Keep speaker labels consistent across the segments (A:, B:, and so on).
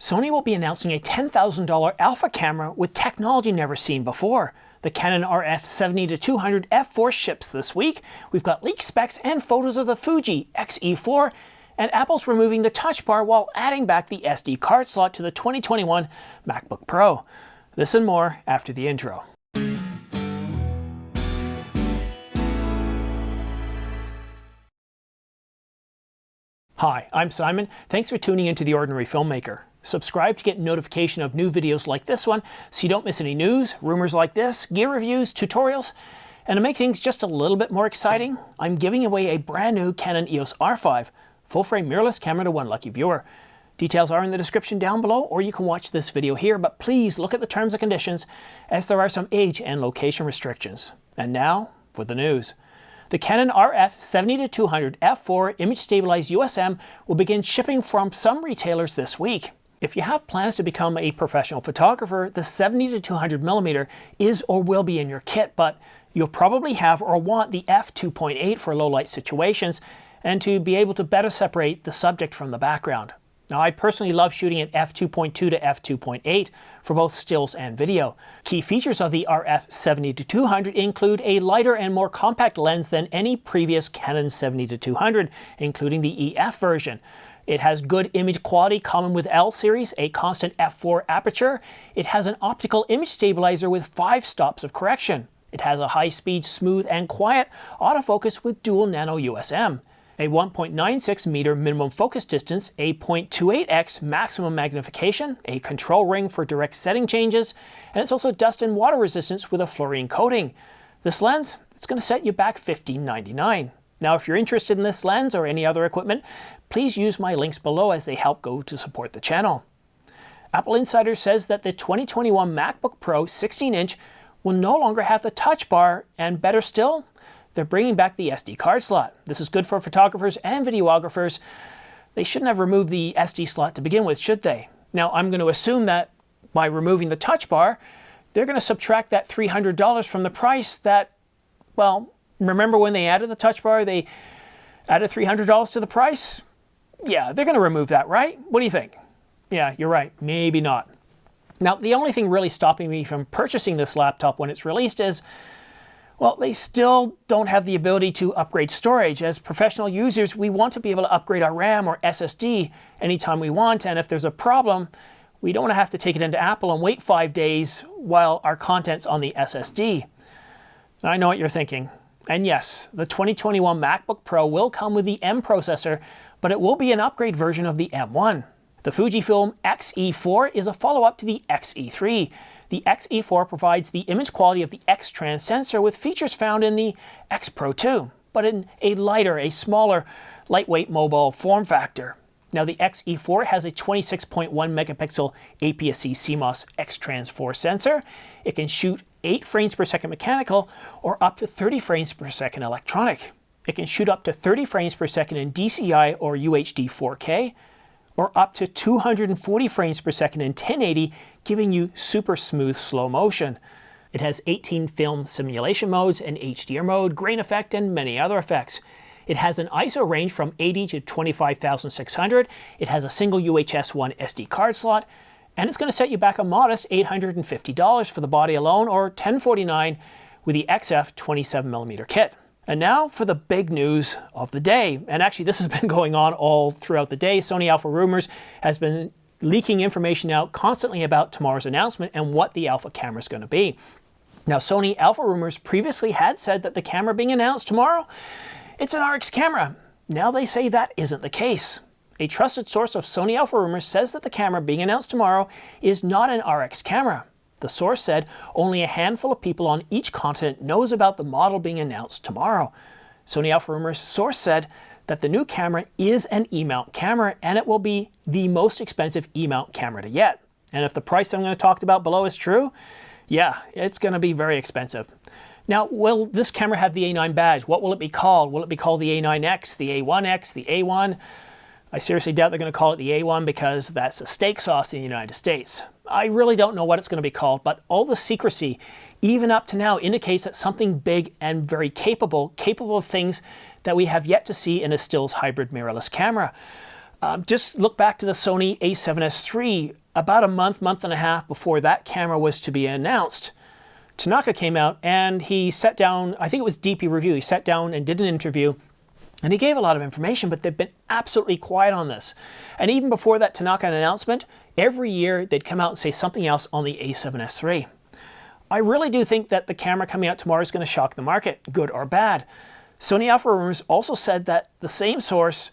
A: Sony will be announcing a $10,000 alpha camera with technology never seen before. The Canon Rf 70-200 f4 ships this week. We've got leaked specs and photos of the Fuji X-E4, and Apple's removing the touch bar while adding back the SD card slot to the 2021 MacBook Pro. This and more after the intro. Hi, I'm Simon. Thanks for tuning into The Ordinary Filmmaker. Subscribe to get notification of new videos like this one so you don't miss any news, rumors like this, gear reviews, tutorials. And to make things just a little bit more exciting, I'm giving away a brand new Canon EOS R5 full-frame mirrorless camera to one lucky viewer. Details are in the description down below, or you can watch this video here, but please look at the terms and conditions as there are some age and location restrictions. And now for the news. The Canon Rf 70-200 f4 image stabilized USM will begin shipping from some retailers this week. If you have plans to become a professional photographer, the 70-200mm is or will be in your kit, but you'll probably have or want the f2.8 for low light situations and to be able to better separate the subject from the background. Now, I personally love shooting at f2.2 to f2.8 for both stills and video. Key features of the Rf 70-200 include a lighter and more compact lens than any previous Canon 70-200, including the EF version. It has good image quality common with L series, a constant f4 aperture. It has an optical image stabilizer with 5 stops of correction. It has a high-speed, smooth and quiet autofocus with dual nano USM. A 1.96 meter minimum focus distance, a 0.28x maximum magnification, a control ring for direct setting changes, and it's also dust and water resistance with a fluorine coating. This lens, it's going to set you back $15.99. Now, if you're interested in this lens or any other equipment, please use my links below as they help go to support the channel. Apple Insider says that the 2021 MacBook Pro 16-inch will no longer have the touch bar, and better still, they're bringing back the SD card slot. This is good for photographers and videographers. They shouldn't have removed the SD slot to begin with, should they? Now, I'm going to assume that by removing the touch bar, they're going to subtract that $300 from the price that, well, remember when they added the touch bar, they added $300 to the price? Yeah, they're going to remove that, right? What do you think? Yeah, you're right. Maybe not. Now, the only thing really stopping me from purchasing this laptop when it's released is, well, they still don't have the ability to upgrade storage. As professional users, we want to be able to upgrade our RAM or SSD anytime we want, and if there's a problem, we don't want to have to take it into Apple and wait 5 days while our content's on the SSD. I know what you're thinking. And yes, the 2021 MacBook Pro will come with the M processor, but it will be an upgrade version of the M1. The Fujifilm X-E4 is a follow-up to the X-E3. The X-E4 provides the image quality of the X-Trans sensor with features found in the X Pro 2, but in a lighter, a smaller, lightweight mobile form factor. Now, the X-E4 has a 26.1 megapixel APS-C CMOS X-Trans 4 sensor. It can shoot 8 frames per second mechanical or up to 30 frames per second electronic. It can shoot up to 30 frames per second in DCI or UHD 4K, or up to 240 frames per second in 1080, giving you super smooth slow motion. It has 18 film simulation modes, an HDR mode, grain effect, and many other effects. It has an ISO range from 80 to 25,600. It has a single UHS 1 SD card slot, and it's going to set you back a modest $850 for the body alone, or $1,049 with the XF 27mm kit. And now for the big news of the day. And actually, this has been going on all throughout the day. Sony Alpha Rumors has been leaking information out constantly about tomorrow's announcement and what the Alpha camera is going to be. Now, Sony Alpha Rumors previously had said that the camera being announced tomorrow, it's an RX camera. Now they say that isn't the case. A trusted source of Sony Alpha Rumors says that the camera being announced tomorrow is not an RX camera. The source said only a handful of people on each continent knows about the model being announced tomorrow. Sony Alpha Rumors source said that the new camera is an E-mount camera, and it will be the most expensive E-mount camera to yet. And if the price I'm going to talk about below is true, yeah, it's going to be very expensive. Now, will this camera have the A9 badge? What will it be called? Will it be called the A9X, the A1X, the A1? I seriously doubt they're going to call it the A1 because that's a steak sauce in the United States. I really don't know what it's going to be called, but all the secrecy, even up to now, indicates that something big and very capable of things that we have yet to see in a stills hybrid mirrorless camera. Just look back to the Sony a7S III. About a month and a half before that camera was to be announced, Tanaka came out and he sat down, I think it was DP Review, he sat down and did an interview, and he gave a lot of information, but they've been absolutely quiet on this. And even before that Tanaka announcement, every year they'd come out and say something else on the a7S III. I really do think that the camera coming out tomorrow is going to shock the market, good or bad. Sony Alpha Rumors also said that the same source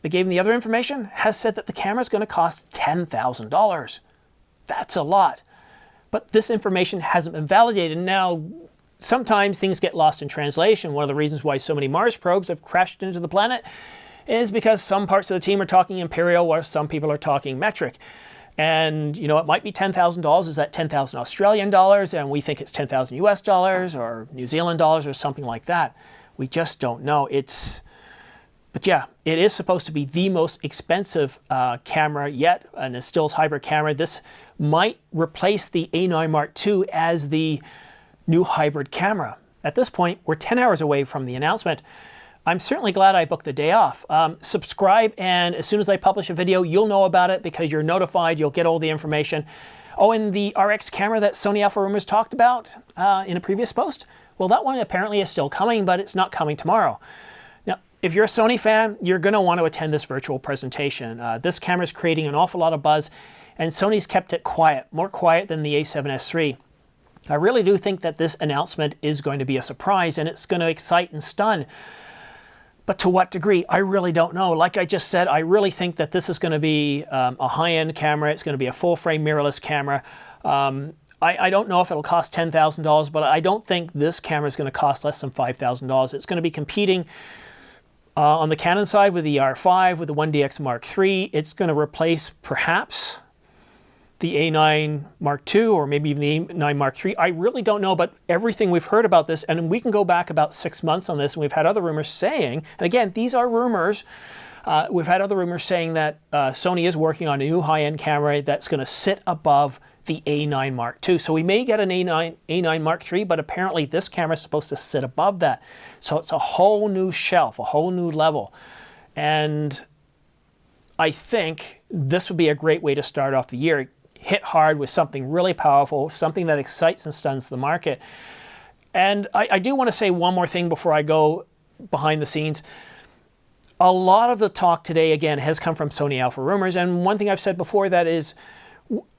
A: that gave him the other information has said that the camera is going to cost $10,000. That's a lot. But this information hasn't been validated. Now, sometimes things get lost in translation. One of the reasons why so many Mars probes have crashed into the planet is because some parts of the team are talking imperial while some people are talking metric. And, you know, it might be $10,000. Is that 10,000 Australian dollars? And we think it's 10,000 US dollars or New Zealand dollars or something like that. We just don't know. But yeah, it is supposed to be the most expensive camera yet, and a stills hybrid camera. This might replace the A9 Mark II as the new hybrid camera. At this point, we're 10 hours away from the announcement. I'm certainly glad I booked the day off. Subscribe, and as soon as I publish a video, you'll know about it because you're notified. You'll get all the information. Oh, and the RX camera that Sony Alpha Rumors talked about in a previous post, well, that one apparently is still coming, but it's not coming tomorrow. Now, if you're a Sony fan, you're going to want to attend this virtual presentation. This camera is creating an awful lot of buzz, and Sony's kept it quiet, more quiet than the a7S III. I really do think that this announcement is going to be a surprise, and it's going to excite and stun. But to what degree? I really don't know. Like I just said, I really think that this is going to be a high-end camera. It's going to be a full-frame mirrorless camera. I don't know if it'll cost $10,000, but I don't think this camera is going to cost less than $5,000. It's going to be competing on the Canon side with the R5, with the 1DX Mark III. It's going to replace perhaps the A9 Mark II or maybe even the A9 Mark III. I really don't know, but everything we've heard about this, and we can go back about 6 months on this, and we've had other rumors saying, and again, these are rumors, we've had other rumors saying that Sony is working on a new high-end camera that's going to sit above the A9 Mark II. So we may get an A9 Mark III, but apparently this camera is supposed to sit above that. So it's a whole new shelf, a whole new level. And I think this would be a great way to start off the year. Hit hard with something really powerful, something that excites and stuns the market. And I do want to say one more thing before I go behind the scenes. A lot of the talk today, again, has come from Sony Alpha Rumors. And one thing I've said before, that is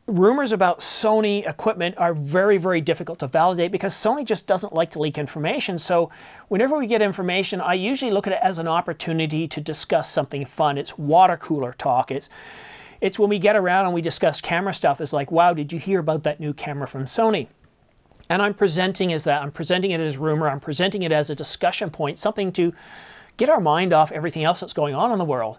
A: rumors about Sony equipment are very, very difficult to validate because Sony just doesn't like to leak information. So whenever we get information, I usually look at it as an opportunity to discuss something fun. It's water cooler talk. It's when we get around and we discuss camera stuff, it's like, wow, did you hear about that new camera from Sony? And I'm presenting as that. I'm presenting it as rumor. I'm presenting it as a discussion point, something to get our mind off everything else that's going on in the world.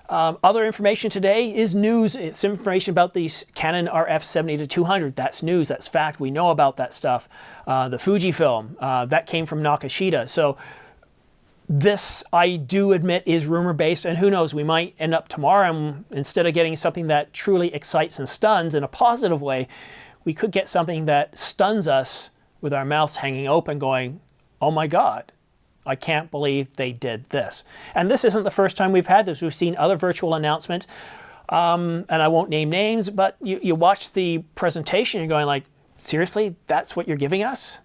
A: Other information today is news. It's information about the Canon RF 70-200. That's news. That's fact. We know about that stuff. The Fuji film, that came from Nakashita. So this, I do admit, is rumor-based, and who knows, we might end up tomorrow, and instead of getting something that truly excites and stuns in a positive way, we could get something that stuns us with our mouths hanging open going, oh my God, I can't believe they did this. And this isn't the first time we've had this. We've seen other virtual announcements, and I won't name names, but you watch the presentation, you're going like, seriously, that's what you're giving us?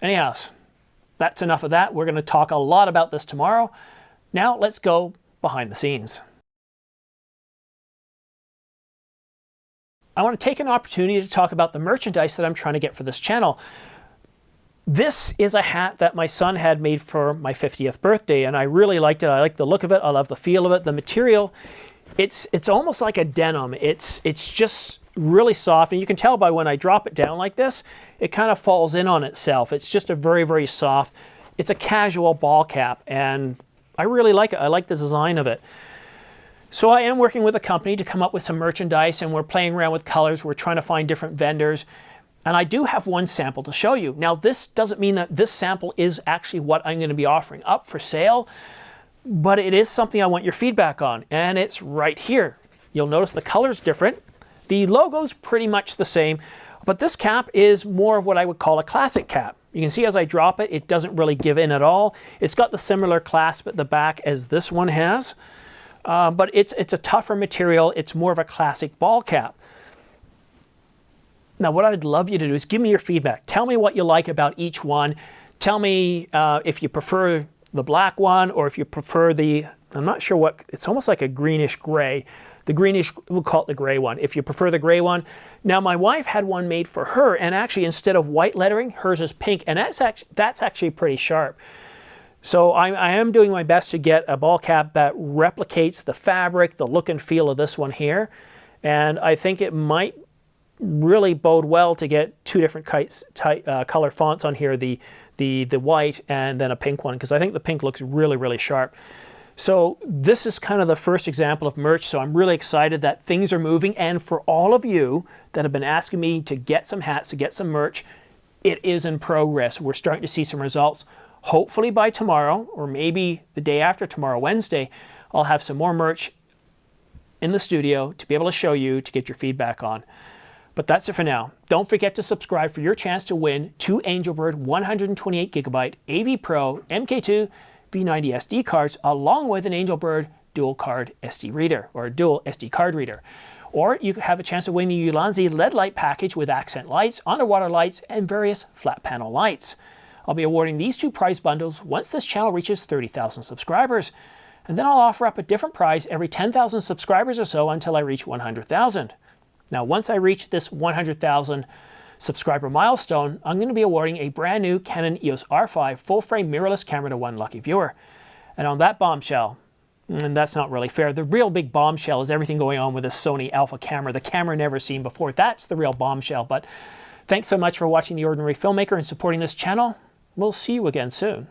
A: Anyhow, that's enough of that. We're going to talk a lot about this tomorrow. Now let's go behind the scenes. I want to take an opportunity to talk about the merchandise that I'm trying to get for this channel. This is a hat that my son had made for my 50th birthday, and I really liked it. I like the look of it. I love the feel of it. The material, it's almost like a denim. It's just really soft, and you can tell by when I drop it down like this, it kind of falls in on itself. It's just a very, very soft, it's a casual ball cap, and I really like it. I like the design of it. So I am working with a company to come up with some merchandise, and we're playing around with colors. We're trying to find different vendors, and I do have one sample to show you. Now, this doesn't mean that this sample is actually what I'm going to be offering up for sale, but it is something I want your feedback on, and it's right here. You'll notice the color's different. The logo's pretty much the same, but this cap is more of what I would call a classic cap. You can see as I drop it, it doesn't really give in at all. It's got the similar clasp at the back as this one has. but it's a tougher material. It's more of a classic ball cap. Now, what I'd love you to do is give me your feedback. Tell me what you like about each one. Tell me if you prefer the black one or if you prefer the, I'm not sure what, it's almost like a greenish gray. The greenish, we'll call it the gray one. If you prefer the gray one. Now, my wife had one made for her, and actually instead of white lettering, hers is pink, and that's actually pretty sharp. So I am doing my best to get a ball cap that replicates the fabric, the look and feel of this one here. And I think it might really bode well to get two different color fonts on here, the white and then a pink one, because I think the pink looks really, really sharp. So this is kind of the first example of merch, so I'm really excited that things are moving. And for all of you that have been asking me to get some hats, to get some merch, it is in progress. We're starting to see some results. Hopefully by tomorrow, or maybe the day after tomorrow, Wednesday, I'll have some more merch in the studio to be able to show you, to get your feedback on. But that's it for now. Don't forget to subscribe for your chance to win 2 Angelbird 128GB AV Pro MK2 V90 SD cards, along with an Angelbird dual card SD reader, or dual SD card reader. Or you have a chance to win the Ulanzi LED light package with accent lights, underwater lights, and various flat panel lights. I'll be awarding these 2 prize bundles once this channel reaches 30,000 subscribers. And then I'll offer up a different prize every 10,000 subscribers or so until I reach 100,000. Now, once I reach this 100,000 subscriber milestone, I'm going to be awarding a brand new Canon EOS R5 full-frame mirrorless camera to one lucky viewer. And on that bombshell, and that's not really fair, the real big bombshell is everything going on with this Sony Alpha camera, the camera never seen before. That's the real bombshell. But thanks so much for watching The Ordinary Filmmaker and supporting this channel. We'll see you again soon.